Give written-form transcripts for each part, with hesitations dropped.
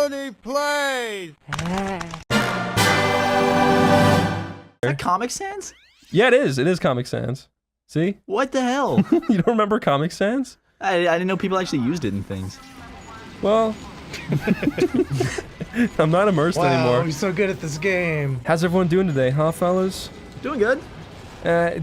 Oneyplays! Is that Comic Sans? Yeah, it is. It is Comic Sans. See? What the hell? You don't remember Comic Sans? I didn't know people actually used it in things. Well, I'm not immersed anymore. I'm so good at this game. How's everyone doing today, huh, fellas? Doing good.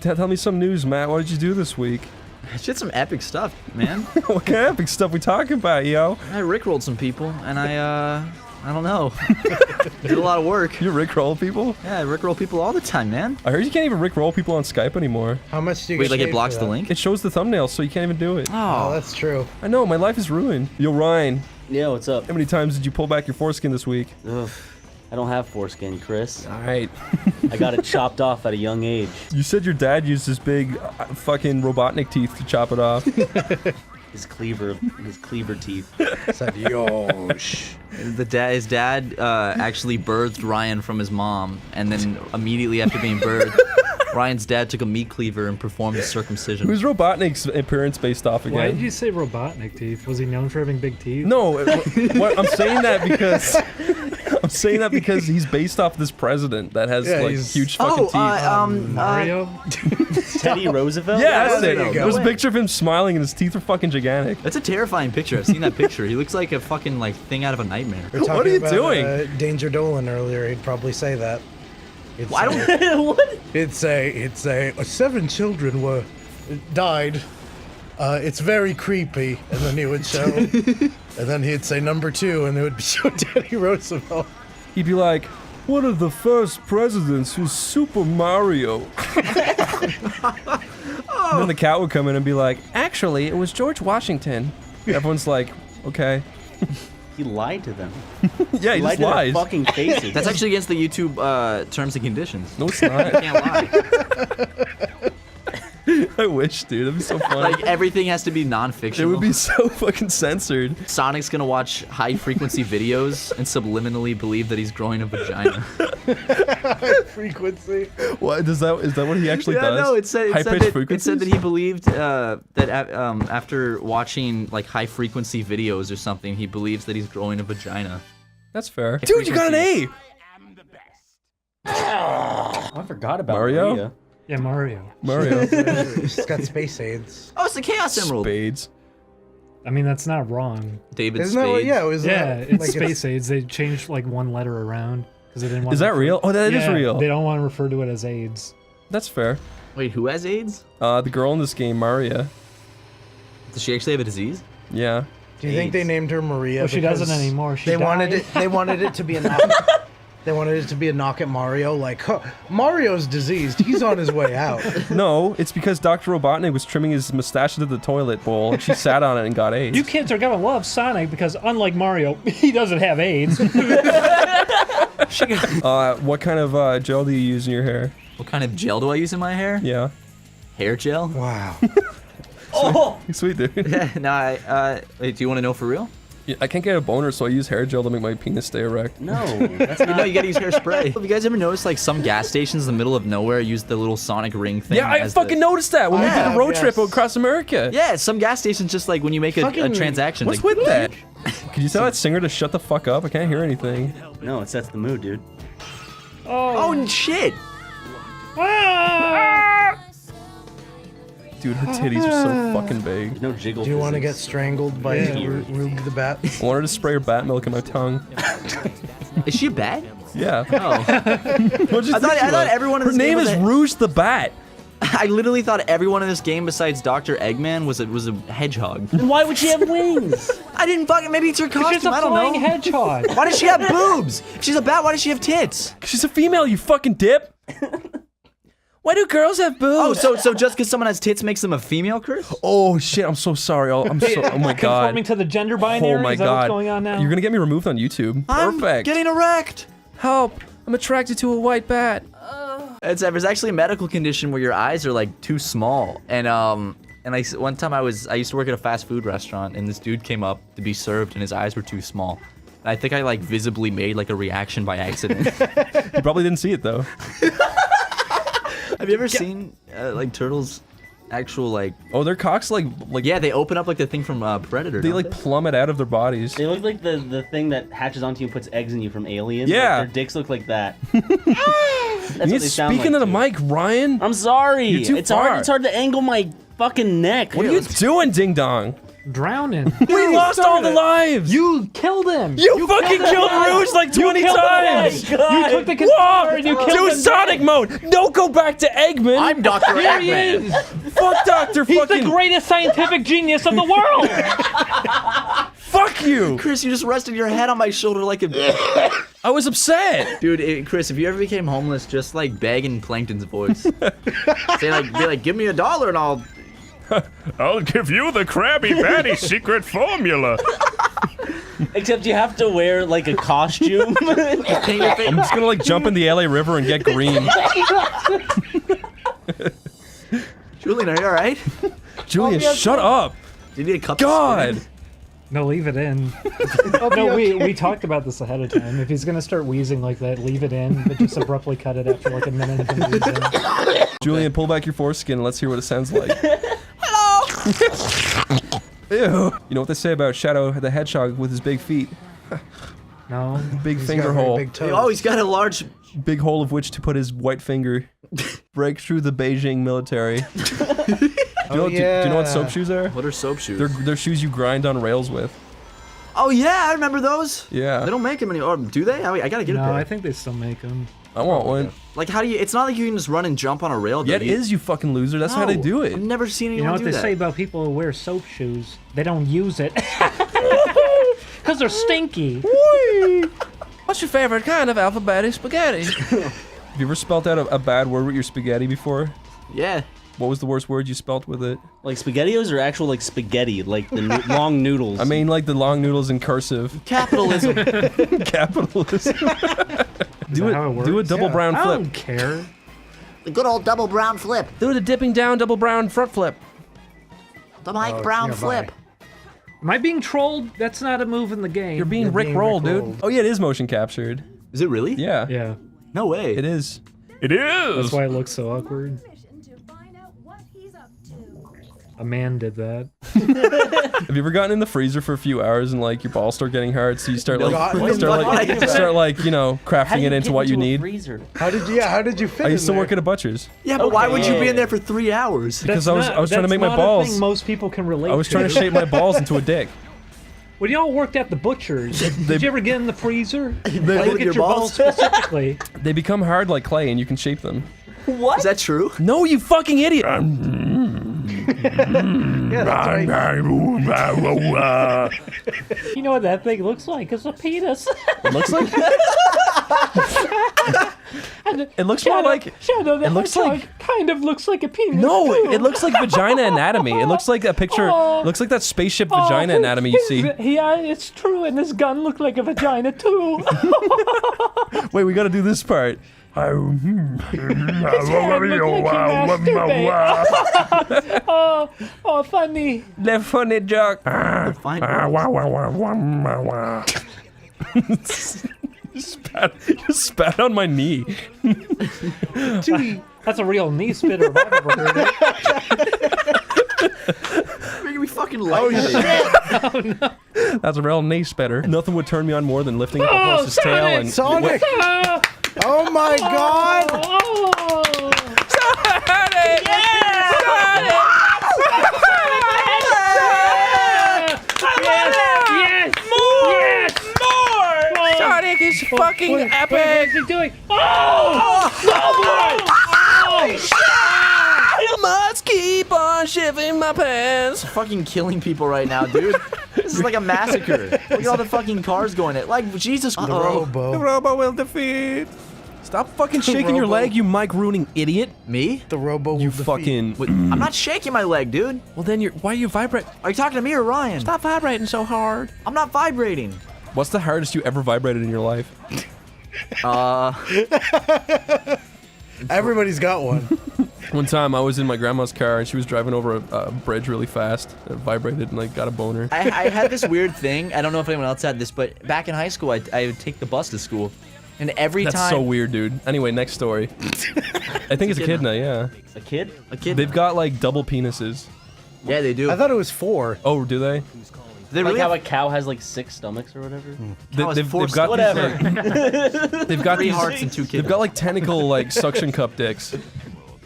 Tell me some news, Matt. What did you do this week? Shit, some epic stuff, man. What kind of epic stuff we talking about, yo? I rickrolled some people, and I don't know. Did a lot of work. You rickroll people? Yeah, I rickroll people all the time, man. I heard you can't even rickroll people on Skype anymore. How much do you Wait, get like paid it blocks for the that? link? It shows the thumbnail, so you can't even do it. Oh, that's true. I know, my life is ruined. Yo, Ryan, Yeah, what's up? how many times did you pull back your foreskin this week? Ugh, I don't have foreskin, Chris. Alright. I got it chopped off at a young age. You said your dad used his big fucking Robotnik teeth to chop it off. His cleaver teeth. Said, yosh. His dad actually birthed Ryan from his mom, and then immediately after being birthed, Ryan's dad took a meat cleaver and performed a circumcision. Who's Robotnik's appearance based off again? Why did you say Robotnik teeth? Was he known for having big teeth? No, what I'm saying that because he's based off this president that has like he's- huge fucking teeth. Mario? Teddy Roosevelt? Yeah, that's there it. you go. There's a picture of him smiling and his teeth are fucking gigantic. That's a terrifying picture. I've seen that picture. He looks like a fucking like thing out of a nightmare. We were What are you talking about, doing? Danger Dolan earlier. He'd probably say that. Well, I don't. What? It's 7 children died. It's very creepy, and then he would show, and then he'd say number 2, and it would show Teddy Roosevelt. He'd be like, one of the first presidents was Super Mario. And then the cat would come in and be like, actually, it was George Washington. Everyone's like, okay. He lied to them. Yeah, he Lied just to their lies. fucking faces. That's actually against the YouTube terms and conditions. No, it's not. Can't lie. I wish, dude. That'd be so funny. Like everything has to be non-fictional. It would be so fucking censored. Sonic's gonna watch high-frequency videos and subliminally believe that he's growing a vagina. Frequency. What is that what he actually does? no, it said High-pitched that he believed that after watching like high-frequency videos or something, he believes that he's growing a vagina. That's fair. Dude, you got an A! Oh, I forgot about Mario? Maria. Yeah, Mario. Mario. He's got space aids. Oh, it's the Chaos Emerald. Spades. I mean, that's not wrong. David Isn't that what? Spade. Yeah, it was. Yeah, it's like space aids. They changed like one letter around because they didn't want. Is that real? Oh, that is real. They don't want to refer to it as AIDS. That's fair. Wait, who has AIDS? The girl in this game, Maria. Does she actually have a disease? Yeah. Do you think they named her Maria? Well, she doesn't because anymore. She They wanted died. it. They wanted it to be a knock. They wanted it to be a knock at Mario. Like, huh, Mario's diseased. He's on his way out. No, it's because Dr. Robotnik was trimming his mustache into the toilet bowl and she sat on it and got AIDS. You kids are gonna love Sonic because unlike Mario, he doesn't have AIDS. What kind of gel do you use in your hair? What kind of gel do I use in my hair? Yeah. Hair gel? Wow. Oh! Sweet, dude. Yeah, no, wait, do you want to know for real? Yeah, I can't get a boner, so I use hair gel to make my penis stay erect. No, that's not. No, you gotta use hairspray. Have you guys ever noticed like some gas stations in the middle of nowhere use the little sonic ring thing? Yeah, I as fucking noticed that when we did Yeah, a road yes. trip across America. Yeah, some gas stations just like when you make a Fucking- transaction. What's like, with that? Could you tell that singer to shut the fuck up? I can't hear anything. No, it sets the mood, dude. Oh shit! Dude, her titties are so fucking big. There's no jiggle. Do you want to get physics. strangled by Rube the Bat? I wanted to spray her bat milk in my tongue. Is she a bat? Yeah. Oh, I thought everyone in Her this game name was is a- Rouge the Bat. I literally thought everyone in this game besides Dr. Eggman was a hedgehog. Then why would she have wings? I didn't fucking. Maybe it's her She's costume. a I don't flying know. hedgehog. Why does she have boobs? If she's a bat, why does she have tits? She's a female, you fucking dip. Why do girls have Oh, boobs? so just because someone has tits makes them a female, Chris? Oh shit, I'm so sorry. Oh my god. Conforming to the gender binary. Oh my Is that god. what's going on now? You're gonna get me removed on YouTube. I'm Perfect. getting erect. Help. I'm attracted to a white bat. There's actually a medical condition where your eyes are like too small, and one time I used to work at a fast food restaurant, and this dude came up to be served, and his eyes were too small. I think I like visibly made like a reaction by accident. You probably didn't see it though. Have you ever seen like turtles actual like. Oh, their cocks like Yeah, they open up like the thing from Predator. they don't like plummet out of their bodies. They look like the thing that hatches onto you and puts eggs in you from Alien. Yeah. Like, their dicks look like that. That's what You they sound speaking like, to the dude. mic, Ryan. I'm sorry. You're too it's far. hard. It's hard to angle my fucking neck. What are you doing, Ding Dong? Drowning. We lost all the lives. You killed him. You fucking killed Rouge like 20 killed times. him. You took the controller and you killed Do him. Sonic mode. Don't go back to Eggman. I'm Dr. Here he Eggman. is. Fuck Dr. He's fucking. the greatest scientific genius of the world. Fuck you. Chris, you just rested your head on my shoulder like a. I was upset. Dude, Chris, if you ever became homeless, just like beg in Plankton's voice. Be like, give me $1 and I'll give you the Krabby Patty secret formula. Except you have to wear like a costume. paint your face. I'm just gonna like jump in the LA River and get green. Julian, are you alright? Julian, shut up. Do you need a cup? God. No, leave it in. No, we talked about this ahead of time. If he's gonna start wheezing like that, leave it in, but just abruptly cut it after like a minute of him wheezing. Julian, pull back your foreskin and let's hear what it sounds like. Hello. Ew. You know what they say about Shadow the Hedgehog with his big feet? No. Big He's finger got very hole. Big toes. Oh, he's got a large. Big hole of which to put his white finger. Break through the Beijing military. Do you know what soap shoes are? What are soap shoes? They're shoes you grind on rails with. Oh yeah, I remember those. Yeah. They don't make them anymore. Do they? I gotta get a No, pair. I think they still make them. I want one. Like, how do you? It's not like you can just run and jump on a rail. Yeah, though. it is, you fucking loser. That's how they No, do it. I've never seen anyone You know what do they that. say about people who wear soap shoes? They don't use it. Because they're stinky. What's your favorite kind of alphabetic spaghetti? Have you ever spelt out a bad word with your spaghetti before? Yeah. What was the worst word you spelt with it? Like SpaghettiOs or actual like spaghetti, like the long noodles. I mean, like the long noodles in cursive. Capitalism. Capitalism. do that how it Do a works? double Yeah. brown I flip. don't care. The good old double brown flip. Do the dipping down double brown front flip. The Mike Oh, Brown nearby. flip. Am I being trolled? That's not a move in the game. You're being Rick rolled, dude. Oh yeah, it is motion captured. Is it really? Yeah. Yeah. No way. It is. It is. That's why it looks so awkward. A man did that. Have you ever gotten in the freezer for a few hours and like your balls start getting hard, so you start like Gotten in start like you know How crafting do it you into get what you into a need? freezer? How did you fit I used to in work there? at a butcher's Yeah, but why would you be Okay. in there for 3 hours? because That's I was trying to that's make my not a balls. thing most people can relate I was trying to shape my balls into a dick. When y'all worked at the butcher's, did you ever get in the freezer? Play Look with at your your balls balls? specifically. They become hard like clay and you can shape them. Is that true? No, you fucking idiot! Yeah, that's right. You know what that thing looks like? It's a penis. It looks like it looks more like Shadow the it looks Hedgehog like- kind of looks like a penis. no, too. it looks like vagina anatomy. It looks like a picture. Oh. Looks like that spaceship vagina anatomy you see. Yeah, it's true, and this gun looked like a vagina too. Wait, we got to do this part. His hand looked like he masturbated. Oh, funny. The funny joke. Fine. You spat on my knee. That's a real knee spitter if I've ever heard it. Making me fucking lightheaded. That's a real knee spitter. Nothing would turn me on more than lifting up a horse's tail and Sonic! Oh, Oh my God! oh. Yes! Yes! More! Sonic is fucking What is epic. he doing? Oh! I must keep on shivering my pants. Fucking killing people right now, dude. This is like a massacre. Look at all the fucking cars going at. Like, Jesus. The Uh-oh. Robo. Robo will defeat. Stop fucking shaking your Robo. leg, you mic ruining idiot. Me? The Robo will You defeat. fucking. Wait, I'm not shaking my leg, dude. Well then why you vibrate? Are you talking to me or Ryan? Stop vibrating so hard. I'm not vibrating. What's the hardest you ever vibrated in your life? Everybody's got one. One time I was in my grandma's car and she was driving over a bridge really fast. It vibrated and like got a boner. I had this weird thing. I don't know if anyone else had this, but back in high school, I would take the bus to school. And every That's time so weird, dude. Anyway, next story. I think it's echidna, yeah. A kid? a kid, They've got like double penises. yeah, they do. I thought it was 4. Oh, do they? they Like really how have a cow has like 6 stomachs or whatever? Cow has 4 they've got Whatever. they've got 3 these, hearts and 2 they've kidneys. got like tentacle like suction cup dicks.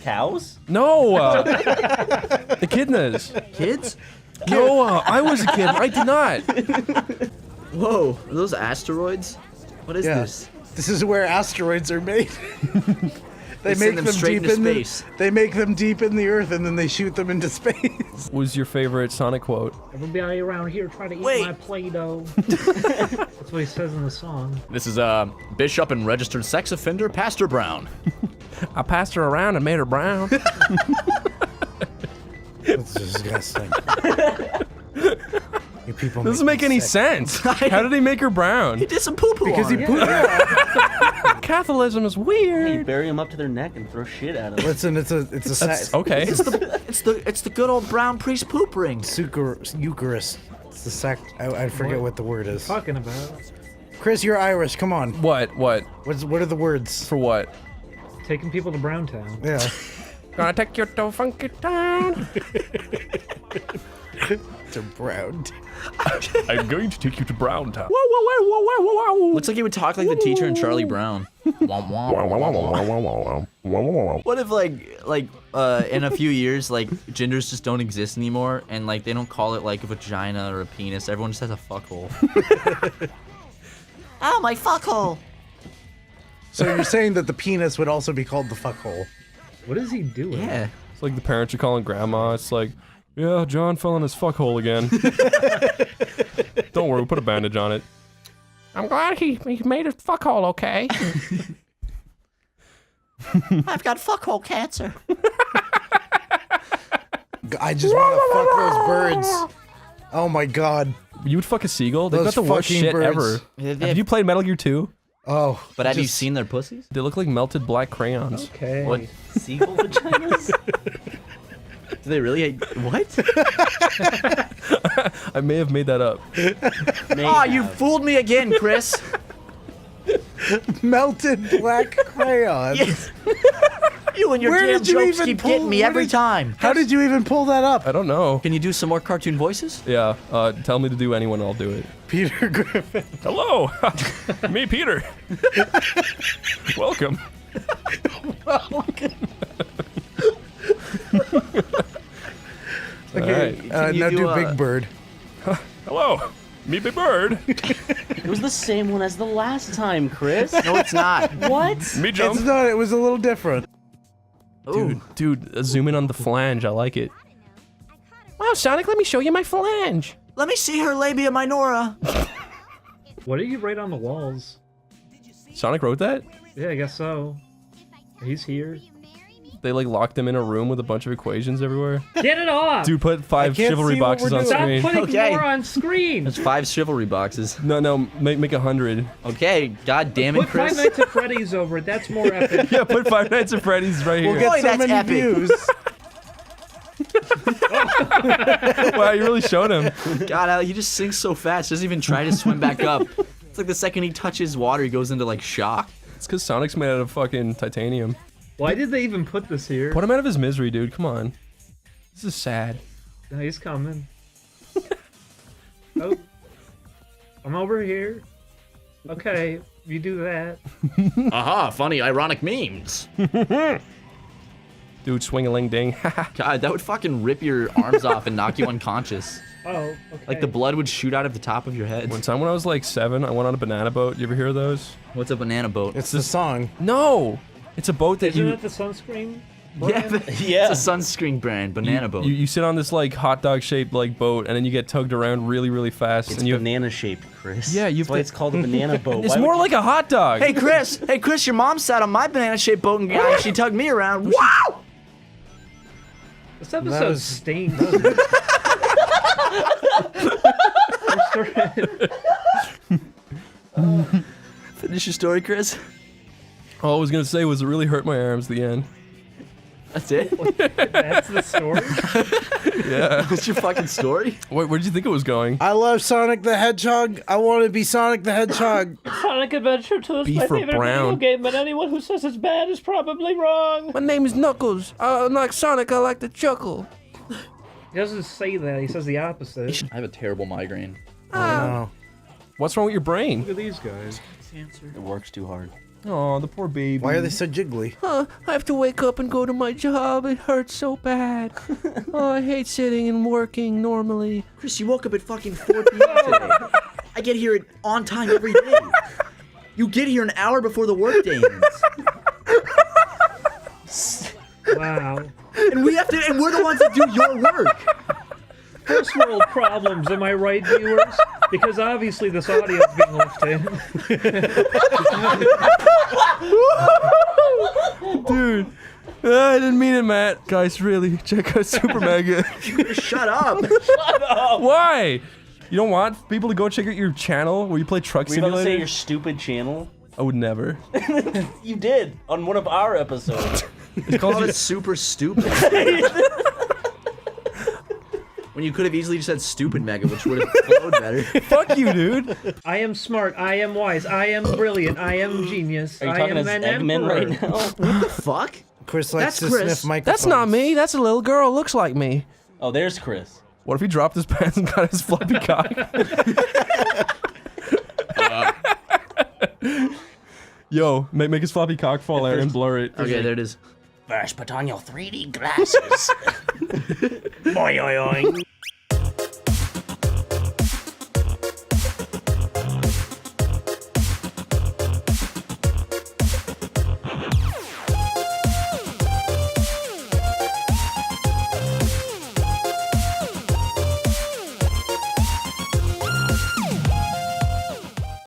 Cows? No, echidnas. Kids? No, I was a kid. I did not. Whoa, are those asteroids? What is Yeah. this? This is where asteroids are made. They send make them them straight deep into in space. they make them deep in the earth and then they shoot them into space. What was your favorite Sonic quote? Everybody around here trying to eat Wait. my Play-Doh. That's what he says in the song. This is Bishop and registered sex offender Pastor Brown. I passed her around and made her brown. That's disgusting. You people Doesn't make any sense. How did he make her brown? He did some poo-poo Because he on her. pooped. Catholicism is You weird. bury them up to their neck and throw shit at them. Listen, it's a That's okay. It's the good old brown priest poop ring. Eucharist. It's the I forget what the word is. Talking about Chris, you're Irish. Come on. What? What are the words? For what? taking people to Browntown. Yeah. Gonna take you to funky town. To Brown. I'm going to take you to Brown Town. Looks like he would talk like the teacher in Charlie Brown. What if like in a few years like genders just don't exist anymore and like they don't call it like a vagina or a penis, everyone just has a fuckhole. Oh, my fuckhole. So you're saying that the penis would also be called the fuckhole? What is he doing? Yeah. It's like the parents are calling grandma. It's like, yeah, John fell in his fuckhole again. Don't worry, we'll put a bandage on it. I'm glad he made his fuckhole okay. I've got fuckhole cancer. I just want to fuck those birds. Oh my god. You would fuck a seagull? They've Those got the worst fucking shit birds. ever. Have you played Metal Gear 2? Oh. But have you just- seen their pussies? They look like melted black crayons. Okay. What? Seagull vaginas? Do they really? What? I may have made that up. Oh, you fooled me again, Chris. Melted black crayons. Yes. You and your Where damn did you jokes even keep pull- getting me where every did- time. How did you even pull that up? I don't know. Can you do some more cartoon voices? Yeah, tell me to do anyone, I'll do it. Peter Griffin. Hello, me Peter. Welcome. Okay, Alright. now you do do, Big Bird. Hello, me Big Bird. It was the same one as the last time, Chris. No, it's not. What? Me It's jump. not, it was a little different. Ooh. Dude, zoom in on the flange. I like it. Wow, Sonic, let me show you my flange. Let me see her labia minora. What do you write on the walls? Sonic wrote that? Yeah, I guess so. He's here. They like locked him in a room with a bunch of equations everywhere. Get it off! Dude, put 5 can't chivalry see what boxes we're on doing. Stop screen. putting Okay. more on screen! There's 5 chivalry boxes. No, make 100. Okay, god damn it, Put Five Chris. Nights at Freddy's over it. That's more epic. Yeah, put 5 Nights at Freddy's right here. We'll get Boy, so that's many epic. views. Wow, you really showed him. God, Al, he just sinks so fast. Doesn't even try to swim back up. It's like the second he touches water, he goes into like shock. It's because Sonic's made out of fucking titanium. Why did they even put this here? Put him out of his misery, dude. Come on. This is sad. No, he's coming. Oh. I'm over here. Okay, you do that. Aha, funny, ironic memes. Dude, swing-a-ling-ding. God, that would fucking rip your arms off and knock you unconscious. Oh, okay. Like the blood would shoot out of the top of your head. One time when I was like 7, I went on a banana boat. You ever hear of those? What's a banana boat? It's the song. No! It's a boat that Isn't you... it the sunscreen? Yeah, brand? but Yeah. it's a sunscreen brand, banana boat. You sit on this like hot dog shaped like boat and then you get tugged around really, really fast. It's and you banana shaped, Chris. Yeah, you've That's why got- it's called a banana boat. It's Why more would like a hot dog. Hey Chris, your mom sat on my banana-shaped boat and she tugged me around. Wow! This episode was- stinks. Finish your story, Chris. All I was gonna say was it really hurt my arms at the end. That's it? That's the story. Yeah. What's your fucking story? Where did you think it was going? I love Sonic the Hedgehog. I want to be Sonic the Hedgehog. Sonic Adventure 2 is B my for favorite brown. video game, but anyone who says it's bad is probably wrong. My name is Knuckles. Unlike Sonic, I like to chuckle. He doesn't say that. He says the opposite. I have a terrible migraine. Oh. What's wrong with your brain? Look at these guys. It works too hard. Oh, the poor baby. Why are they so jiggly? I have to wake up and go to my job. It hurts so bad. Oh, I hate sitting and working normally. Chris, you woke up at fucking 4 p.m. today. I get here on time every day. You get here an hour before the workday ends. Wow. And we're the ones that do your work. First world problems, am I right, viewers? Because obviously this audio is being left in. Dude, I didn't mean it, Matt. Guys, really, check out Super Mega. Shut up. Why? You don't want people to go check out your channel where you play Truck Were you about to say Simulator? your stupid channel? I would never. You did on one of our episodes. It's called super stupid. When you could have easily just said stupid mega, which would have flowed better. Fuck you, dude. I am smart, I am wise, I am brilliant, I am genius, Are you I talking am as an Eggman emperor. right now? What the fuck? Chris likes That's to Chris. sniff microphones. That's not me. That's a little girl. Looks like me. Oh, there's Chris. What if he dropped his pants and got his floppy cock? Yo, make his floppy cock fall out and blur it. Okay, there it is. First, put on your 3D glasses. Boing, boing, boing.